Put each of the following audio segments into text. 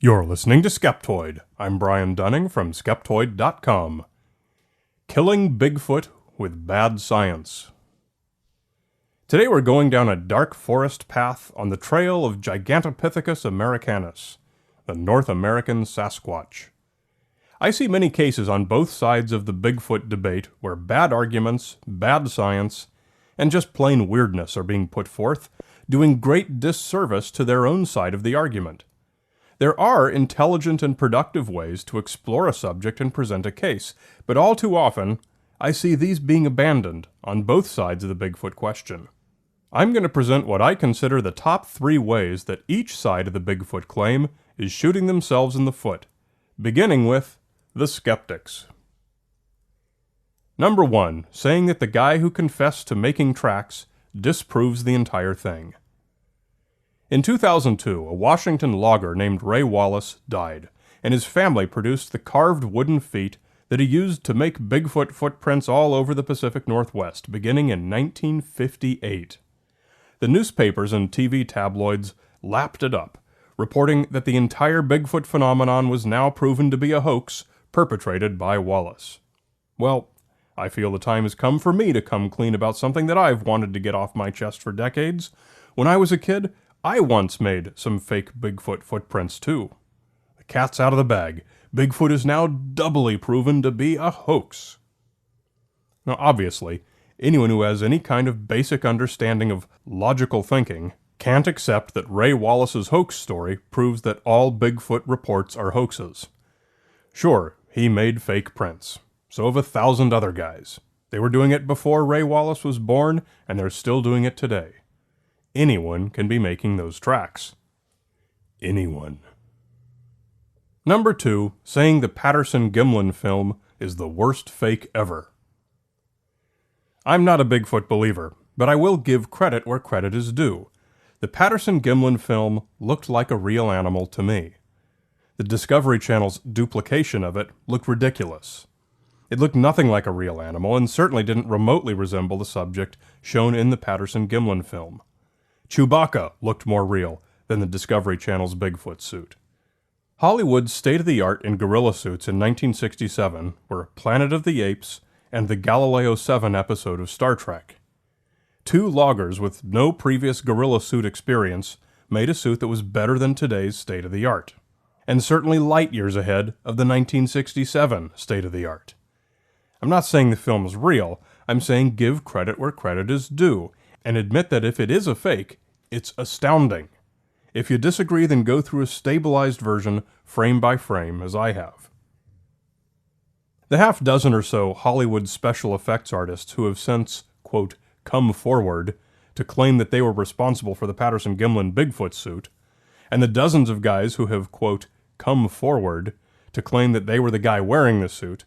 You're listening to Skeptoid. I'm Brian Dunning from Skeptoid.com. Killing Bigfoot with Bad Science. Today we're going down a dark forest path on the trail of Gigantopithecus americanis, the North American Sasquatch. I see many cases on both sides of the Bigfoot debate where bad arguments, bad science, and just plain weirdness are being put forth, doing great disservice to their own side of the argument. There are intelligent and productive ways to explore a subject and present a case, but all too often, I see these being abandoned on both sides of the Bigfoot question. I'm going to present what I consider the top 3 ways that each side of the Bigfoot claim is shooting themselves in the foot, beginning with the Skeptics. Number 1, saying that the guy who confessed to making tracks disproves the entire thing. In 2002, a Washington logger named Ray Wallace died, and his family produced the carved wooden feet that he used to make Bigfoot footprints all over the Pacific Northwest, beginning in 1958. The newspapers and TV tabloids lapped it up, reporting that the entire Bigfoot phenomenon was now proven to be a hoax perpetrated by Wallace. Well, I feel the time has come for me to come clean about something that I've wanted to get off my chest for decades. When I was a kid, I once made some fake Bigfoot footprints too. The cat's out of the bag. Bigfoot is now doubly proven to be a hoax. Now obviously, anyone who has any kind of basic understanding of logical thinking can't accept that Ray Wallace's hoax story proves that all Bigfoot reports are hoaxes. Sure, he made fake prints. So have 1,000 other guys. They were doing it before Ray Wallace was born, and they're still doing it today. Anyone can be making those tracks. Anyone. Number 2, saying the Patterson Gimlin film is the worst fake ever. I'm not a Bigfoot believer, but I will give credit where credit is due. The Patterson Gimlin film looked like a real animal to me. The Discovery Channel's duplication of it looked ridiculous. It looked nothing like a real animal and certainly didn't remotely resemble the subject shown in the Patterson Gimlin film. Chewbacca looked more real than the Discovery Channel's Bigfoot suit. Hollywood's state-of-the-art in gorilla suits in 1967 were Planet of the Apes and the Galileo 7 episode of Star Trek. 2 loggers with no previous gorilla suit experience made a suit that was better than today's state-of-the-art, and certainly light years ahead of the 1967 state-of-the-art. I'm not saying the film is real, I'm saying give credit where credit is due, and admit that if it is a fake, it's astounding. If you disagree, then go through a stabilized version, frame by frame, as I have. The half-dozen or so Hollywood special effects artists who have since, quote, come forward to claim that they were responsible for the Patterson Gimlin Bigfoot suit, and the dozens of guys who have, quote, come forward to claim that they were the guy wearing the suit,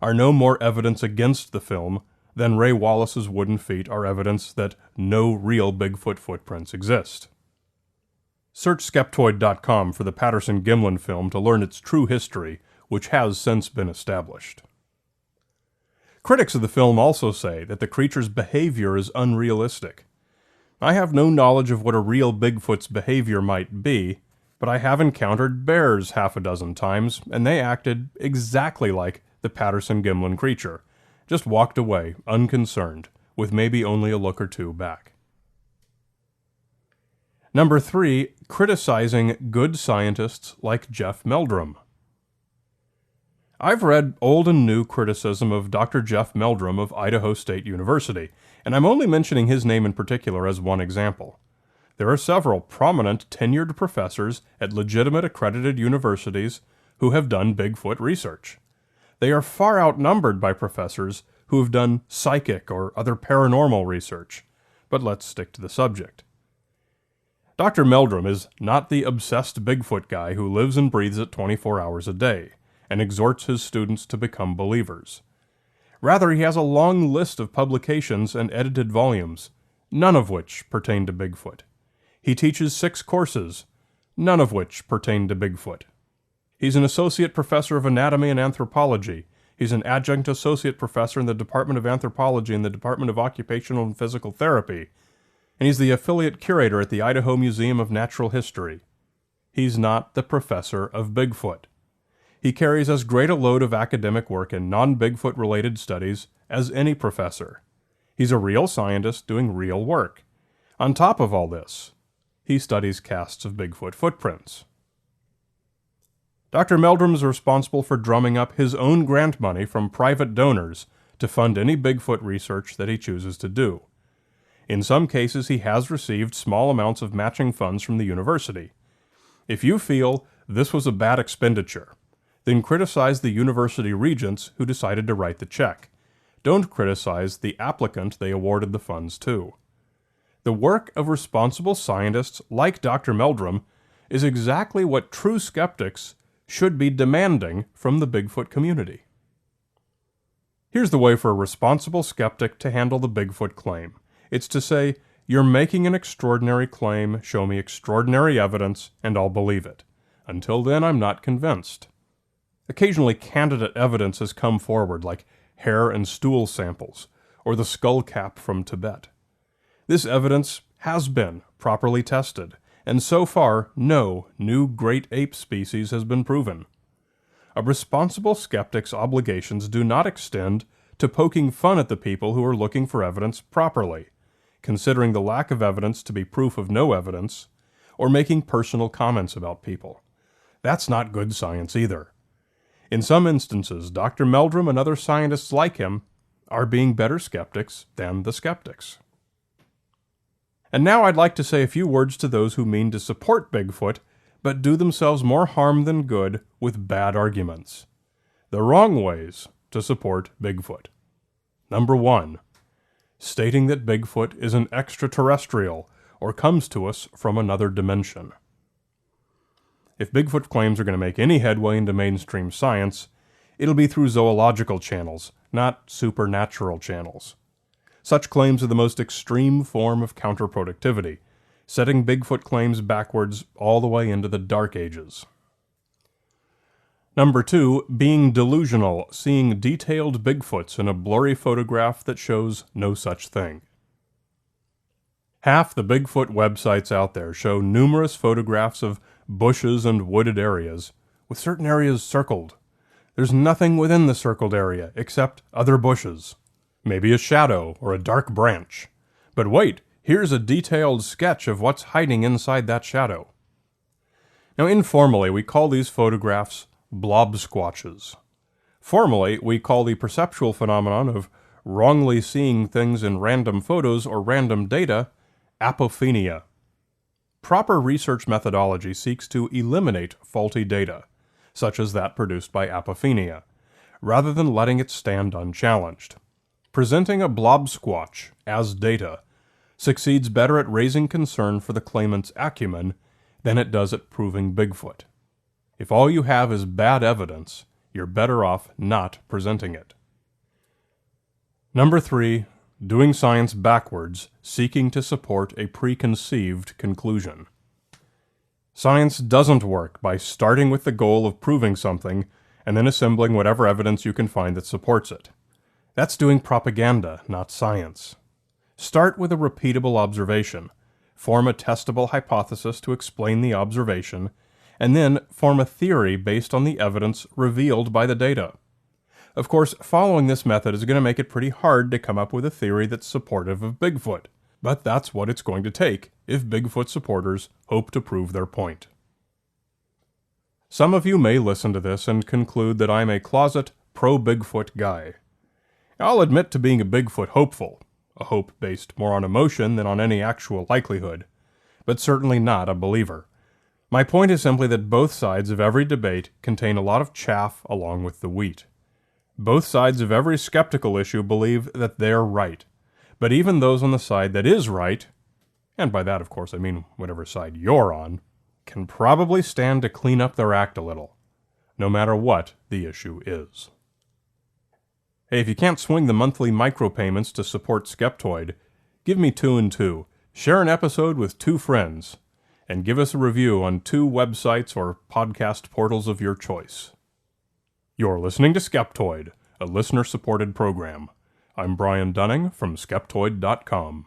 are no more evidence against the film than Ray Wallace's wooden feet are evidence that no real Bigfoot footprints exist. Search Skeptoid.com for the Patterson Gimlin film to learn its true history, which has since been established. Critics of the film also say that the creature's behavior is unrealistic. I have no knowledge of what a real Bigfoot's behavior might be, but I have encountered bears half a dozen times, and they acted exactly like the Patterson Gimlin creature. Just walked away, unconcerned, with maybe only a look or two back. Number 3, criticizing good scientists like Jeff Meldrum. I've read old and new criticism of Dr. Jeff Meldrum of Idaho State University, and I'm only mentioning his name in particular as one example. There are several prominent tenured professors at legitimate accredited universities who have done Bigfoot research. They are far outnumbered by professors who have done psychic or other paranormal research. But let's stick to the subject. Dr. Meldrum is not the obsessed Bigfoot guy who lives and breathes it 24 hours a day and exhorts his students to become believers. Rather, he has a long list of publications and edited volumes, none of which pertain to Bigfoot. He teaches 6 courses, none of which pertain to Bigfoot. He's an associate professor of anatomy and anthropology. He's an adjunct associate professor in the Department of Anthropology and the Department of Occupational and Physical Therapy. And he's the affiliate curator at the Idaho Museum of Natural History. he's not the professor of Bigfoot. He carries as great a load of academic work in non-Bigfoot related studies as any professor. He's a real scientist doing real work. On top of all this, he studies casts of Bigfoot footprints. Dr. Meldrum is responsible for drumming up his own grant money from private donors to fund any Bigfoot research that he chooses to do. In some cases, he has received small amounts of matching funds from the university. If you feel this was a bad expenditure, then criticize the university regents who decided to write the check. Don't criticize the applicant they awarded the funds to. The work of responsible scientists like Dr. Meldrum is exactly what true skeptics should be demanding from the Bigfoot community. Here's the way for a responsible skeptic to handle the Bigfoot claim. It's to say, you're making an extraordinary claim, show me extraordinary evidence, and I'll believe it. Until then, I'm not convinced. Occasionally, candidate evidence has come forward, like hair and stool samples, or the skull cap from Tibet. This evidence has been properly tested, and so far, no new great ape species has been proven. A responsible skeptic's obligations do not extend to poking fun at the people who are looking for evidence properly, considering the lack of evidence to be proof of no evidence, or making personal comments about people. That's not good science either. In some instances, Dr. Meldrum and other scientists like him are being better skeptics than the skeptics. And now I'd like to say a few words to those who mean to support Bigfoot, but do themselves more harm than good with bad arguments. The wrong ways to support Bigfoot. Number 1. Stating that Bigfoot is an extraterrestrial or comes to us from another dimension. If Bigfoot claims are going to make any headway into mainstream science, it'll be through zoological channels, not supernatural channels. Such claims are the most extreme form of counterproductivity, setting Bigfoot claims backwards all the way into the Dark Ages. Number 2, being delusional, seeing detailed Bigfoots in a blurry photograph that shows no such thing. Half the Bigfoot websites out there show numerous photographs of bushes and wooded areas, with certain areas circled. There's nothing within the circled area except other bushes. Maybe a shadow or a dark branch. But wait, here's a detailed sketch of what's hiding inside that shadow. Now, informally, we call these photographs blob squatches. Formally, we call the perceptual phenomenon of wrongly seeing things in random photos or random data apophenia. Proper research methodology seeks to eliminate faulty data, such as that produced by apophenia, rather than letting it stand unchallenged. Presenting a blob squatch as data succeeds better at raising concern for the claimant's acumen than it does at proving Bigfoot. If all you have is bad evidence, you're better off not presenting it. Number 3, doing science backwards, seeking to support a preconceived conclusion. Science doesn't work by starting with the goal of proving something and then assembling whatever evidence you can find that supports it. That's doing propaganda, not science. Start with a repeatable observation, form a testable hypothesis to explain the observation, and then form a theory based on the evidence revealed by the data. Of course, following this method is going to make it pretty hard to come up with a theory that's supportive of Bigfoot, but that's what it's going to take if Bigfoot supporters hope to prove their point. Some of you may listen to this and conclude that I'm a closet pro-Bigfoot guy. I'll admit to being a Bigfoot hopeful, a hope based more on emotion than on any actual likelihood, but certainly not a believer. My point is simply that both sides of every debate contain a lot of chaff along with the wheat. Both sides of every skeptical issue believe that they're right, but even those on the side that is right, and by that of course I mean whatever side you're on, can probably stand to clean up their act a little, no matter what the issue is. Hey, if you can't swing the monthly micropayments to support Skeptoid, give me 2 and 2. Share an episode with 2 friends, and give us a review on 2 websites or podcast portals of your choice. You're listening to Skeptoid, a listener-supported program. I'm Brian Dunning from Skeptoid.com.